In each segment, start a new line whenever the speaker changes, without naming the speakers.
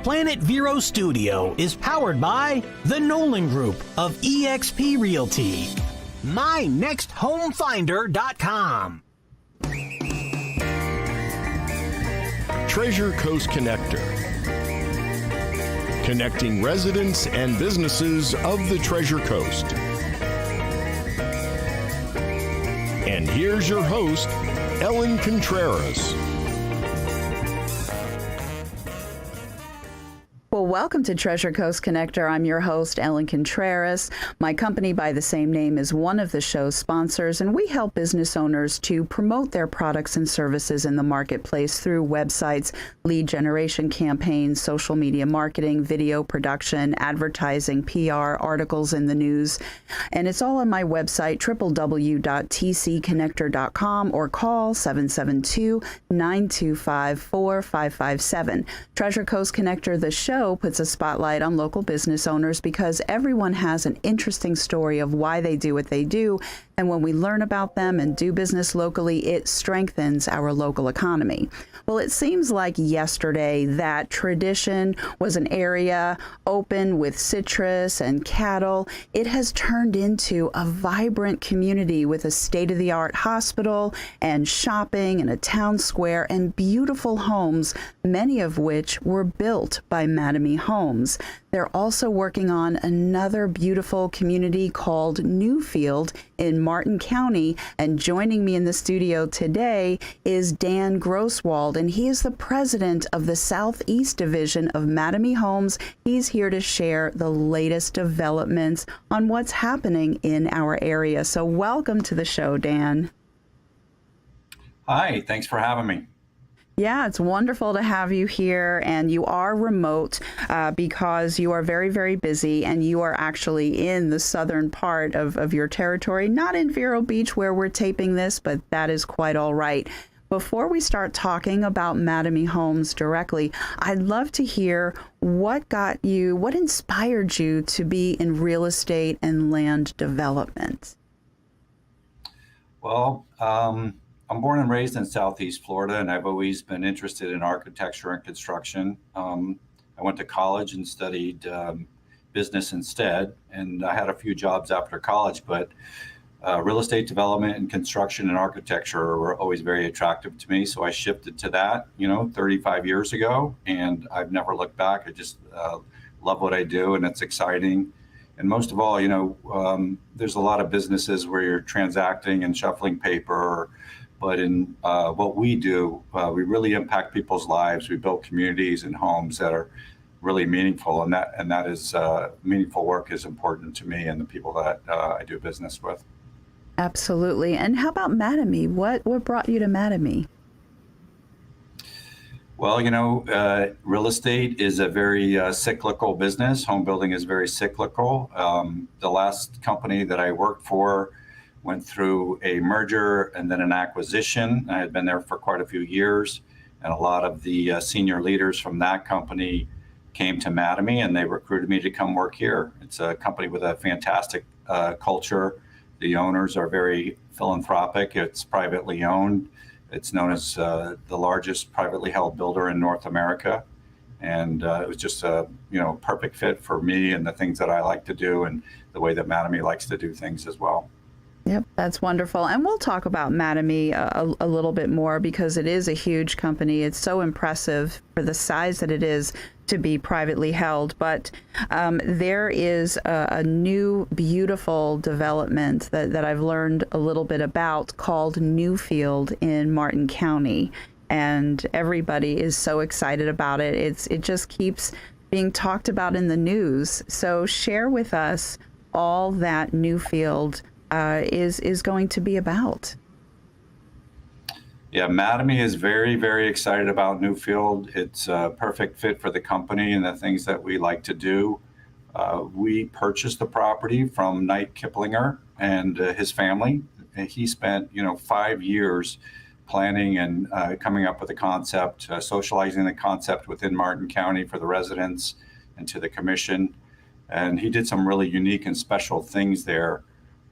Planet Vero Studio is powered by the Nolan Group of eXp Realty. MyNextHomeFinder.com.
Treasure Coast Connector, connecting residents and businesses of the Treasure Coast. And here's your host, Ellen Contreras.
Well, welcome to Treasure Coast Connector. I'm your host, Ellen Contreras. My company by the same name is one of the show's sponsors, and we help business owners to promote their products and services in the marketplace through websites, lead generation campaigns, social media marketing, video production, advertising, PR, articles in the news. And it's all on my website, www.tcconnector.com, or call 772-925-4557. Treasure Coast Connector, the show, puts a spotlight on local business owners because everyone has an interesting story of why they do what they do. And when we learn about them and do business locally, it strengthens our local economy. Well, it seems like yesterday that Tradition was an area open with citrus and cattle. It has turned into a vibrant community with a state-of-the-art hospital and shopping and a town square and beautiful homes, many of which were built by Mattamy Homes. They're also working on another beautiful community called Newfield in Martin County. And joining me in the studio today is Dan Grosswald, and he is the president of the Southeast Division of Mattamy Homes. He's here to share the latest developments on what's happening in our area. So welcome to the show, Dan.
Hi, thanks for having me.
Yeah, it's wonderful to have you here, and you are remote because you are very, very busy, and you are actually in the southern part of your territory, not in Vero Beach where we're taping this, but that is quite all right. Before we start talking about Mattamy Homes directly, I'd love to hear what inspired you to be in real estate and land development.
Well, I'm born and raised in Southeast Florida, and I've always been interested in architecture and construction. I went to college and studied business instead, and I had a few jobs after college, but real estate development and construction and architecture were always very attractive to me. So I shifted to that, 35 years ago, and I've never looked back. I just love what I do, and it's exciting. And most of all, there's a lot of businesses where you're transacting and shuffling paper. But in what we do, we really impact people's lives. We build communities and homes that are really meaningful, and that is meaningful work is important to me and the people that I do business with.
Absolutely. And how about Mattamy? What brought you to Mattamy?
Well, real estate is a very cyclical business. Home building is very cyclical. The last company that I worked for went through a merger and then an acquisition. I had been there for quite a few years, and a lot of the senior leaders from that company came to Mattamy, and they recruited me to come work here. It's a company with a fantastic culture. The owners are very philanthropic. It's privately owned. It's known as the largest privately held builder in North America. And it was just a perfect fit for me and the things that I like to do and the way that Mattamy likes to do things as well.
Yep, that's wonderful. And we'll talk about Mattamy a little bit more because it is a huge company. It's so impressive for the size that it is to be privately held. But there is a new beautiful development that I've learned a little bit about called Newfield in Martin County. And everybody is so excited about it. It just keeps being talked about in the news. So share with us all that Newfield is going to be about.
Yeah, Mattamy is very, very excited about Newfield. It's a perfect fit for the company and the things that we like to do. We purchased the property from Knight Kiplinger and his family. He spent, 5 years planning and coming up with a concept, socializing the concept within Martin County for the residents and to the commission. And he did some really unique and special things there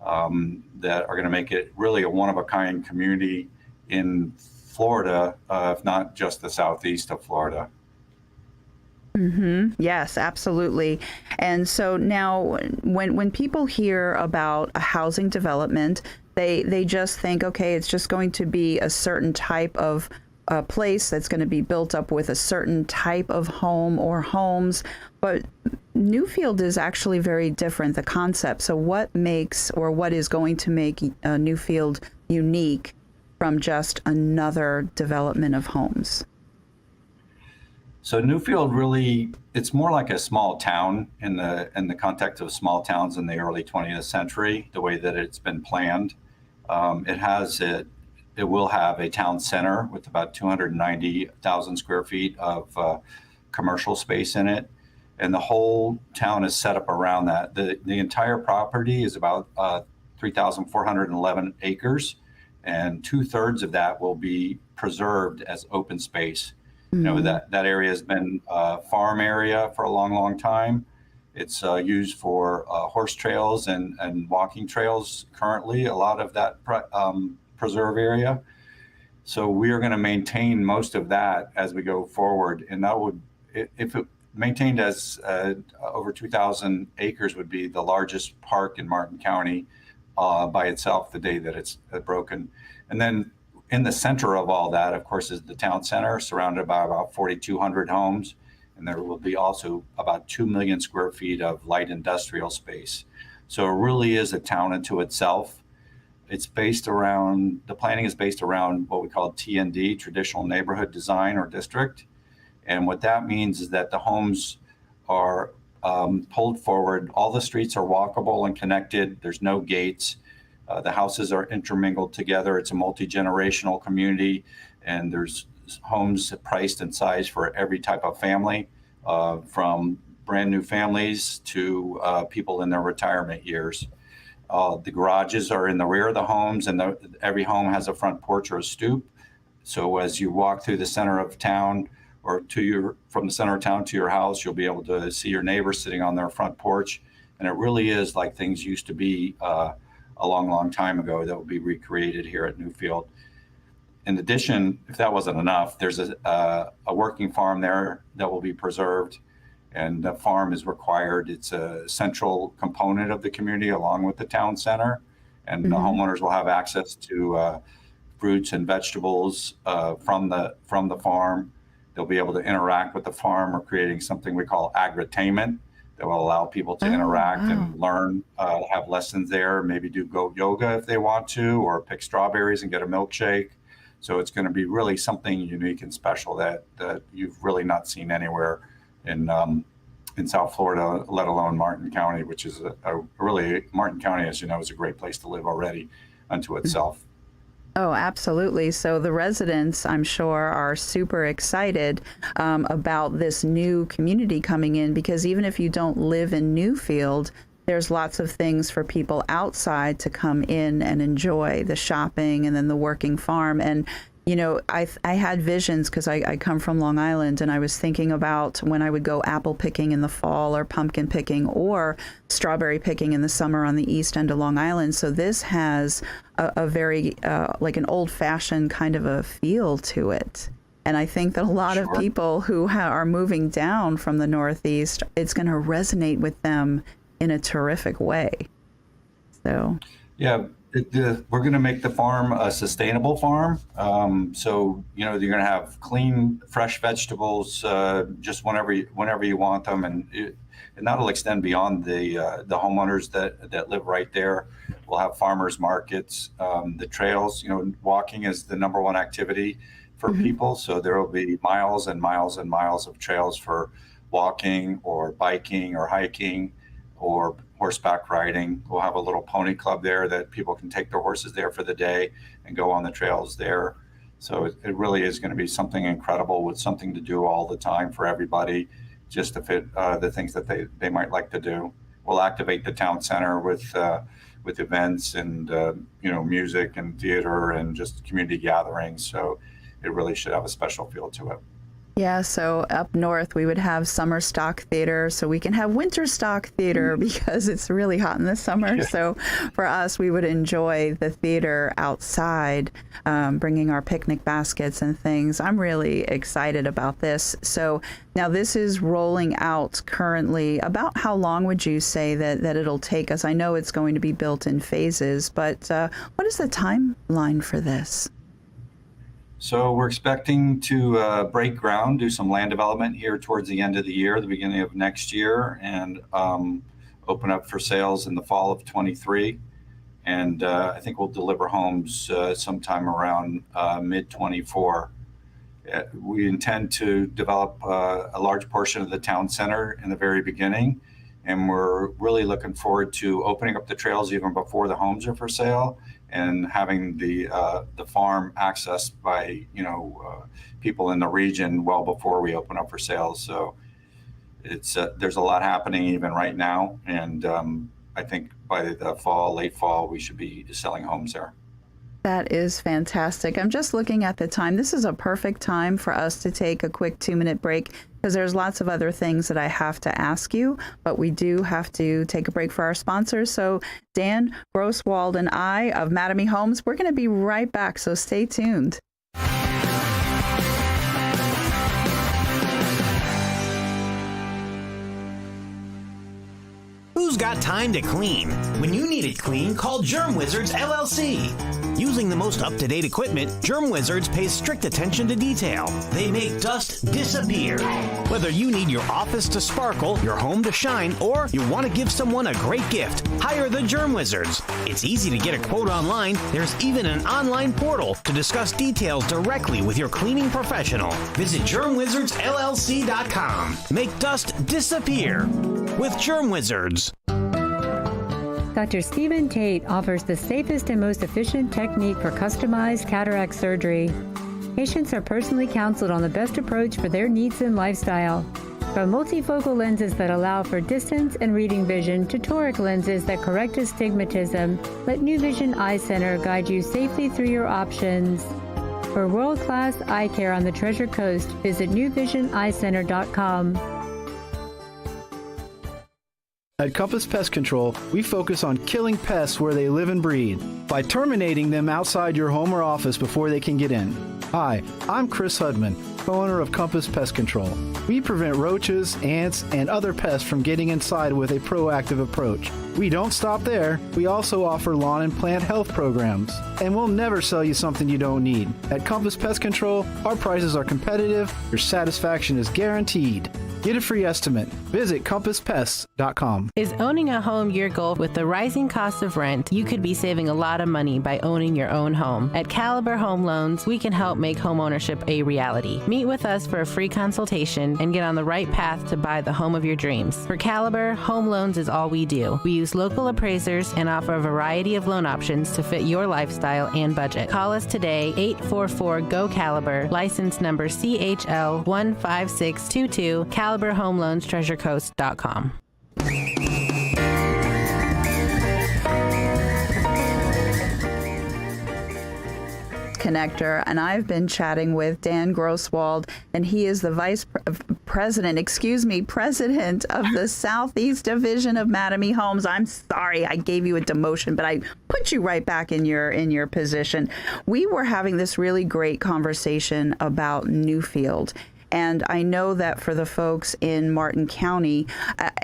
that are going to make it really a one-of-a-kind community in Florida, if not just the southeast of Florida.
Yes, absolutely. And so now when people hear about a housing development, they just think, okay, it's just going to be a certain type of place that's going to be built up with a certain type of home or homes. But Newfield is actually very different, the concept. So what makes or what is going to make Newfield unique from just another development of homes?
So Newfield really, it's more like a small town in the context of small towns in the early 20th century, the way that it's been planned. It will have a town center with about 290,000 square feet of commercial space in it. And the whole town is set up around that. The entire property is about 3,411 acres, and 2/3 of that will be preserved as open space. You know, that area has been a farm area for a long, long time. It's used for horse trails and walking trails currently, a lot of that preserve area. So we are going to maintain most of that as we go forward. And that would, if it maintained as over 2,000 acres, would be the largest park in Martin County by itself the day that it's broken. And then in the center of all that, of course, is the town center, surrounded by about 4,200 homes. And there will be also about 2 million square feet of light industrial space. So it really is a town unto itself. It's based around, the planning is based around what we call TND, traditional neighborhood design or district. And what that means is that the homes are pulled forward. All the streets are walkable and connected. There's no gates. The houses are intermingled together. It's a multi-generational community, and there's homes priced and sized for every type of family, from brand new families to people in their retirement years. The garages are in the rear of the homes, and every home has a front porch or a stoop. So as you walk through the center of town or from the center of town to your house, you'll be able to see your neighbors sitting on their front porch. And it really is like things used to be a long, long time ago that will be recreated here at Newfield. In addition, if that wasn't enough, there's a working farm there that will be preserved, and the farm is required. It's a central component of the community along with the town center, and the homeowners will have access to fruits and vegetables from the farm. They'll be able to interact with the farm. We're creating something we call agritainment that will allow people to interact and learn, have lessons there, maybe do goat yoga if they want to, or pick strawberries and get a milkshake. So it's going to be really something unique and special that you've really not seen anywhere in South Florida, let alone Martin County, which is really, Martin County, as you know, is a great place to live already unto itself.
Oh, absolutely. So the residents, I'm sure, are super excited about this new community coming in, because even if you don't live in Newfield, there's lots of things for people outside to come in and enjoy, the shopping and then the working farm. And you know, I had visions because I come from Long Island, and I was thinking about when I would go apple picking in the fall, or pumpkin picking, or strawberry picking in the summer on the east end of Long Island. So this has a very like an old-fashioned kind of a feel to it. And I think that a lot of people who are moving down from the Northeast, it's going to resonate with them in a terrific way. So
yeah. We're going to make the farm a sustainable farm. So, you know, you're going to have clean, fresh vegetables just whenever you want them. And that'll extend beyond the homeowners that live right there. We'll have farmers markets, the trails. You know, walking is the number one activity for people. So there will be miles and miles and miles of trails for walking or biking or hiking or horseback riding. We'll have a little pony club there that people can take their horses there for the day and go on the trails there. So it really is going to be something incredible, with something to do all the time for everybody, just to fit the things that they might like to do. We'll activate the town center with events and you know, music and theater and just community gatherings. So it really should have a special feel to it.
Yeah, so up north we would have summer stock theater, so we can have winter stock theater because it's really hot in the summer. Yeah. So for us, we would enjoy the theater outside, bringing our picnic baskets and things. I'm really excited about this. So now this is rolling out currently. About how long would you say that it'll take us? I know it's going to be built in phases, but what is the timeline for this?
So we're expecting to break ground, do some land development here towards the end of the year, the beginning of next year, and open up for sales in the fall of 23. And I think we'll deliver homes sometime around mid-24. We intend to develop a large portion of the town center in the very beginning, and we're really looking forward to opening up the trails even before the homes are for sale, and having the farm accessed by people in the region well before we open up for sales. So it's there's a lot happening even right now, and I think by the late fall, we should be selling homes there.
That is fantastic. I'm just looking at the time. This is a perfect time for us to take a quick 2-minute break because there's lots of other things that I have to ask you, but we do have to take a break for our sponsors. So Dan Grosswald and I of Mattamy Homes, we're going to be right back, so stay tuned.
Who's got time to clean? When you need it clean, call Germ Wizards, LLC. Using the most up-to-date equipment, Germ Wizards pays strict attention to detail. They make dust disappear. Whether you need your office to sparkle, your home to shine, or you want to give someone a great gift, hire the Germ Wizards. It's easy to get a quote online. There's even an online portal to discuss details directly with your cleaning professional. Visit GermWizardsLLC.com. Make dust disappear with Germ Wizards.
Dr. Stephen Tate offers the safest and most efficient technique for customized cataract surgery. Patients are personally counseled on the best approach for their needs and lifestyle. From multifocal lenses that allow for distance and reading vision to toric lenses that correct astigmatism, let New Vision Eye Center guide you safely through your options. For world-class eye care on the Treasure Coast, visit newvisioneyecenter.com.
At Compass Pest Control, we focus on killing pests where they live and breed by terminating them outside your home or office before they can get in. Hi, I'm Chris Hudman, owner of Compass Pest Control. We prevent roaches, ants, and other pests from getting inside with a proactive approach. We don't stop there. We also offer lawn and plant health programs. And we'll never sell you something you don't need. At Compass Pest Control, our prices are competitive. Your satisfaction is guaranteed. Get a free estimate. Visit CompassPests.com.
Is owning a home your goal? With the rising cost of rent, you could be saving a lot of money by owning your own home. At Caliber Home Loans, we can help make home ownership a reality. Meet with us for a free consultation and get on the right path to buy the home of your dreams. For Caliber, home loans is all we do. We use local appraisers and offer a variety of loan options to fit your lifestyle and budget. Call us today, 844-GO-CALIBER, license number CHL 15622, Caliber Home Loans, TreasureCoast.com.
Connector, and I've been chatting with Dan Grosswald, and he is the president of the Southeast Division of Mattamy Homes. I'm sorry I gave you a demotion, but I put you right back in your position. We were having this really great conversation about Newfield. And I know that for the folks in Martin County,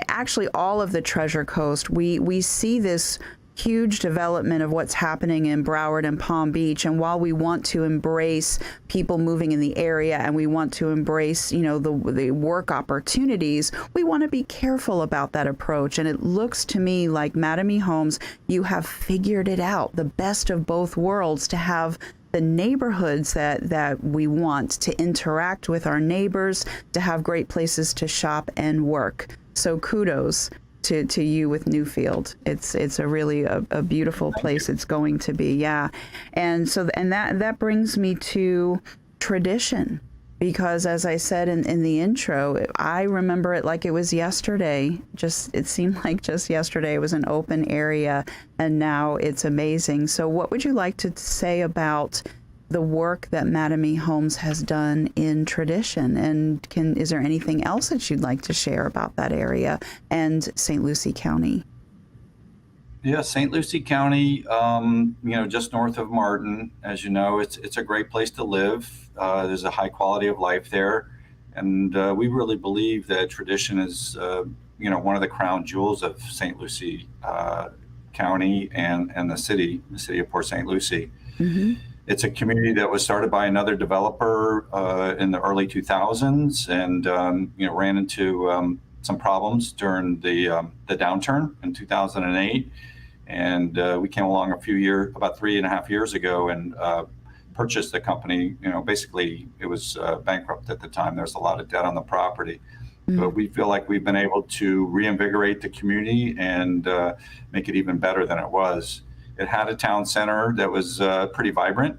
actually all of the Treasure Coast, we see this huge development of what's happening in Broward and Palm Beach. And while we want to embrace people moving in the area and we want to embrace, the work opportunities, we want to be careful about that approach. And it looks to me like Mattamy Homes, you have figured it out, the best of both worlds, to have the neighborhoods that we want, to interact with our neighbors, to have great places to shop and work. So kudos to you with Newfield. It's a really a beautiful place it's going to be, yeah. And so that brings me to tradition, because as I said in the intro, I remember it like it was yesterday. It seemed like just yesterday it was an open area, and now it's amazing. So what would you like to say about the work that Mattamy Homes has done in tradition. And is there anything else that you'd like to share about that area and St. Lucie County?
Yeah, St. Lucie County, just north of Martin, as you know, it's a great place to live. There's a high quality of life there. And we really believe that tradition is, one of the crown jewels of St. Lucie County and the city of Port St. Lucie. Mm-hmm. It's a community that was started by another developer in the early 2000s and, ran into some problems during the downturn in 2008. And we came along about 3.5 years ago and purchased the company. Basically it was bankrupt at the time. There's a lot of debt on the property. Mm-hmm. But we feel like we've been able to reinvigorate the community and make it even better than it was. It had a town center that was pretty vibrant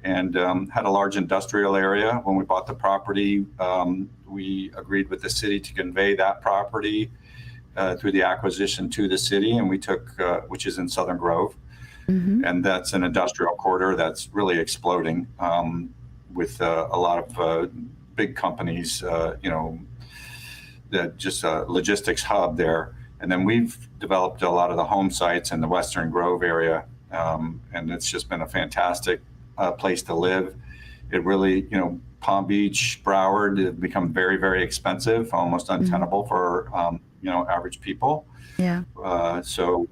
and had a large industrial area. When we bought the property, we agreed with the city to convey that property through the acquisition to the city, and we took, which is in Southern Grove. Mm-hmm. And that's an industrial corridor that's really exploding with a lot of big companies, that just a logistics hub there. And then we've developed a lot of the home sites in the Western Grove area. And it's just been a fantastic place to live. It really, Palm Beach, Broward have become very, very expensive, almost untenable for, average people.
Yeah.
So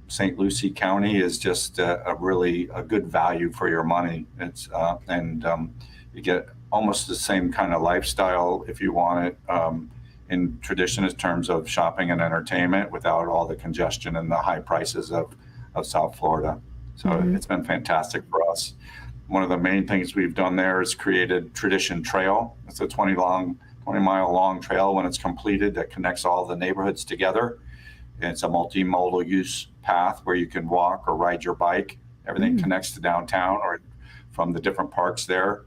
St. Lucie County is just a really good value for your money. It's you get almost the same kind of lifestyle if you want it in tradition in terms of shopping and entertainment without all the congestion and the high prices of South Florida. So It's been fantastic for us. One of the main things we've done there is created Tradition Trail. It's a 20-mile long trail when it's completed that connects all the neighborhoods together. And it's a multimodal use path where you can walk or ride your bike. Everything connects to downtown or from the different parks there.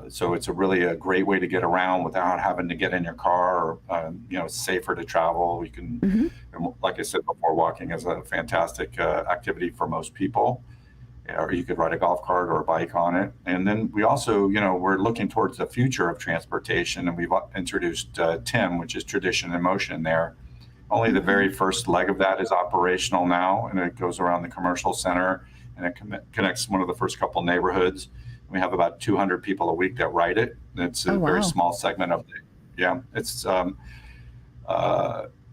So it's a great way to get around without having to get in your car. Or, it's safer to travel. You can, like I said before, walking is a fantastic activity for most people. Or you could ride a golf cart or a bike on it. And then we also, we're looking towards the future of transportation, and we've introduced TIM, which is Tradition in Motion there. Only the very first leg of that is operational now, and it goes around the commercial center, and it connects one of the first couple neighborhoods. We have about 200 people a week that ride it. It's a very small segment of it. Yeah, it's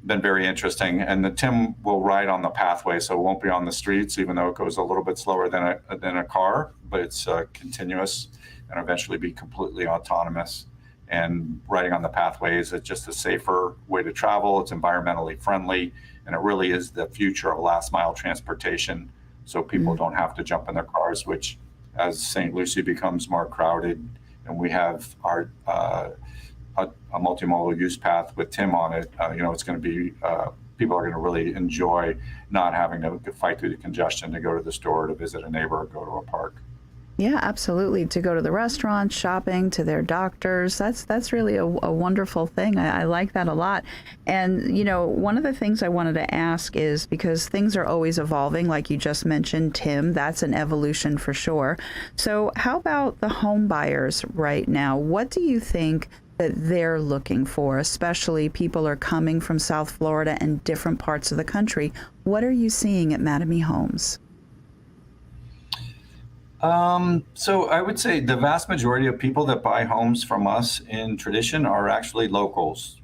been very interesting. And the TIM will ride on the pathway, so it won't be on the streets, even though it goes a little bit slower than a car, but it's continuous and eventually be completely autonomous. And riding on the pathways is just a safer way to travel. It's environmentally friendly, and it really is the future of last mile transportation. So people don't have to jump in their cars, which as St. Lucie becomes more crowded and we have our a multimodal use path with TIM on it, it's going to be, people are going to really enjoy not having to fight through the congestion to go to the store, to visit a neighbor, or go to a park.
Yeah, absolutely. To go to the restaurant, shopping, to their doctors. That's really a wonderful thing. I like that a lot. And, one of the things I wanted to ask is, because things are always evolving, like you just mentioned, Tim, that's an evolution for sure. So how about the home buyers right now? What do you think that they're looking for, especially people are coming from South Florida and different parts of the country? What are you seeing at Mattamy Homes?
So I would say the vast majority of people that buy homes from us in tradition are actually locals.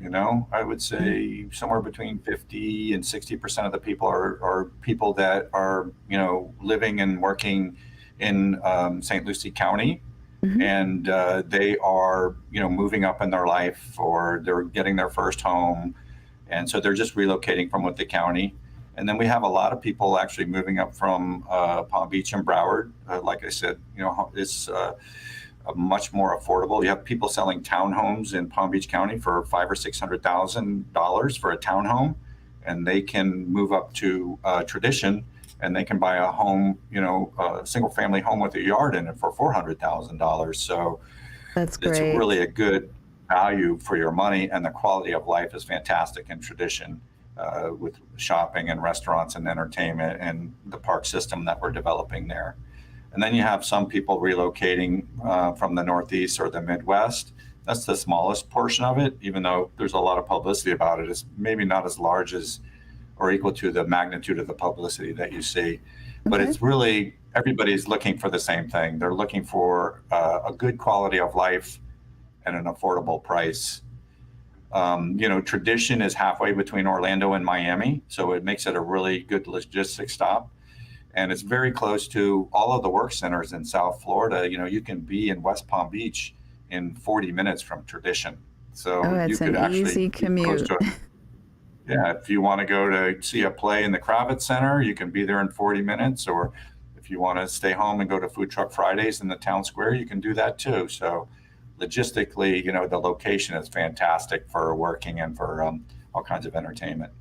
I would say somewhere between 50 and 60% of the people are people that are, living and working in St. Lucie County. And they are, moving up in their life, or they're getting their first home. And so they're just relocating from with the county. And then we have a lot of people actually moving up from Palm Beach and Broward. Like I said, it's much more affordable. You have people selling townhomes in Palm Beach County for $500,000 or $600,000 for a townhome, and they can move up to Tradition, and they can buy a home, a single family home with a yard in it for $400,000. So
that's great.
It's really a good value for your money, and the quality of life is fantastic in Tradition. With shopping and restaurants and entertainment and the park system that we're developing there. And then you have some people relocating from the Northeast or the Midwest. That's the smallest portion of it, even though there's a lot of publicity about it. It's maybe not as large as or equal to the magnitude of the publicity that you see. But it's really, everybody's looking for the same thing. They're looking for a good quality of life and an affordable price. Tradition is halfway between Orlando and Miami, so it makes it a really good logistics stop. And it's very close to all of the work centers in South Florida. You can be in West Palm Beach in 40 minutes from Tradition. So
it's
you could
an
actually
easy
be close
commute.
to it. Yeah, if you want to go to see a play in the Kravitz Center, you can be there in 40 minutes. Or if you want to stay home and go to Food Truck Fridays in the town square, you can do that too. So logistically, the location is fantastic for working and for all kinds of entertainment.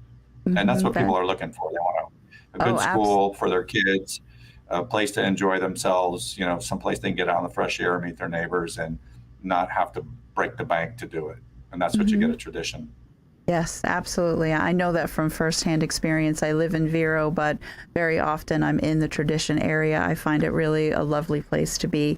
And that's what people are looking for. They want a good school for their kids, a place to enjoy themselves, someplace they can get out in the fresh air, meet their neighbors, and not have to break the bank to do it. And that's what you get at Tradition.
Yes, absolutely. I know that from firsthand experience. I live in Vero, but very often I'm in the Tradition area. I find it really a lovely place to be.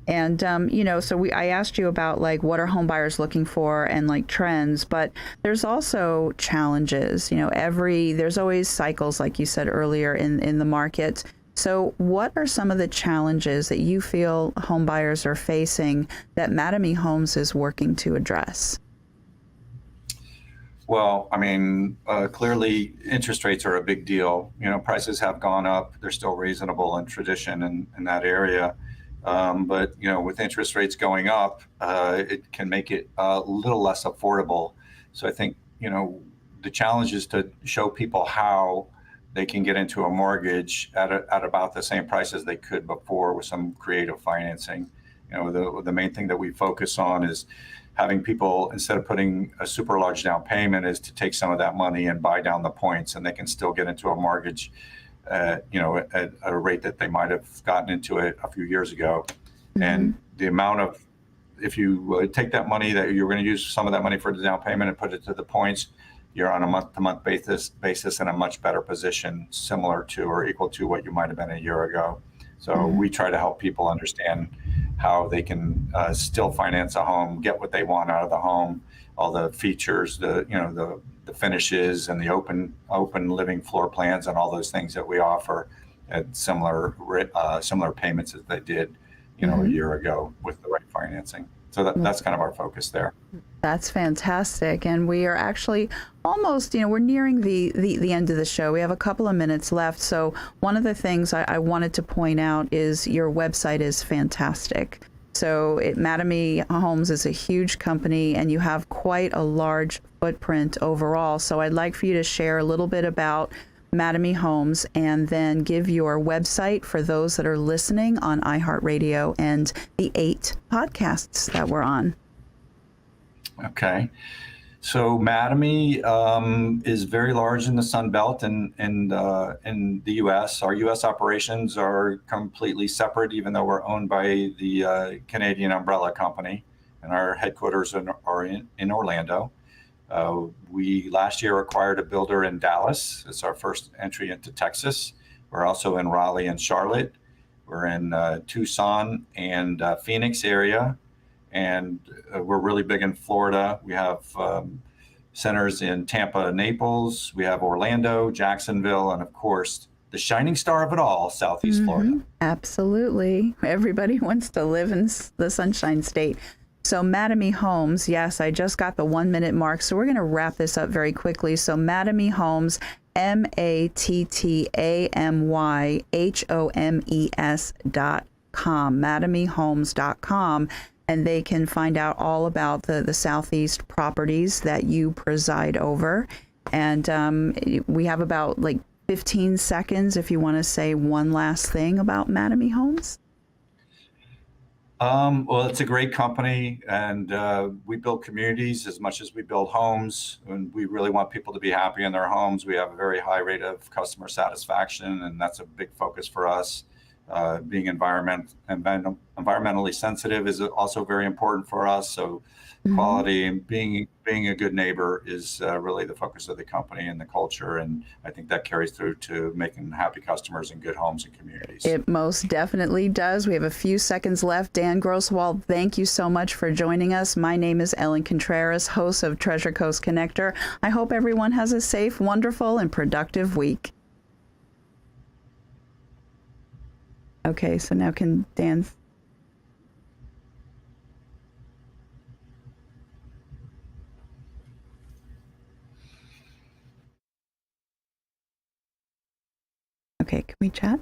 And, so I asked you about like what are home buyers looking for and like trends, but there's also challenges. There's always cycles, like you said earlier, in the market. So what are some of the challenges that you feel home buyers are facing that Mattamy Homes is working to address?
Well, clearly interest rates are a big deal. Prices have gone up. They're still reasonable in Tradition in that area. But with interest rates going up, it can make it a little less affordable. So I think, the challenge is to show people how they can get into a mortgage at about the same price as they could before with some creative financing. The main thing that we focus on is having people, instead of putting a super large down payment, is to take some of that money and buy down the points, and they can still get into a mortgage at a rate that they might have gotten into it a few years ago. And the amount of, if you take that money that you're going to use some of that money for the down payment and put it to the points, you're on a month-to-month basis in a much better position, similar to or equal to what you might have been a year ago. So we try to help people understand how they can still finance a home, get what they want out of the home, all the features, the finishes, and the open living floor plans, and all those things that we offer at similar payments as they did, a year ago with the right financing. So that's kind of our focus there.
That's fantastic. And we are actually almost, we're nearing the end of the show. We have a couple of minutes left. So one of the things I wanted to point out is your website is fantastic. So Mattamy Homes is a huge company, and you have quite a large footprint overall. So I'd like for you to share a little bit about Mattamy Homes, and then give your website for those that are listening on iHeartRadio and the 8 podcasts that we're on.
Okay. So Mattamy is very large in the Sun Belt and in the U.S. Our U.S. operations are completely separate, even though we're owned by the Canadian Umbrella Company, and our headquarters are in Orlando. We last year acquired a builder in Dallas. It's our first entry into Texas. We're also in Raleigh and Charlotte. We're in Tucson and Phoenix area. And we're really big in Florida. We have centers in Tampa, Naples. We have Orlando, Jacksonville, and of course, the shining star of it all, Southeast Florida.
Absolutely. Everybody wants to live in the Sunshine State. So Mattamy Homes, yes, I just got the 1 minute mark. So we're going to wrap this up very quickly. So Mattamy Homes, MattamyHomes.com, MattamyHomes.com. And they can find out all about the Southeast properties that you preside over. And we have about 15 seconds if you want to say one last thing about Mattamy Homes.
Well, it's a great company, and we build communities as much as we build homes, and we really want people to be happy in their homes. We have a very high rate of customer satisfaction, and that's a big focus for us. Being environmentally sensitive is also very important for us. So quality and being a good neighbor is really the focus of the company and the culture. And I think that carries through to making happy customers and good homes and communities.
It most definitely does. We have a few seconds left. Dan Grosswald, thank you so much for joining us. My name is Ellen Contreras, host of Treasure Coast Connector. I hope everyone has a safe, wonderful, and productive week. Okay, so now can Dan... Okay, can we chat?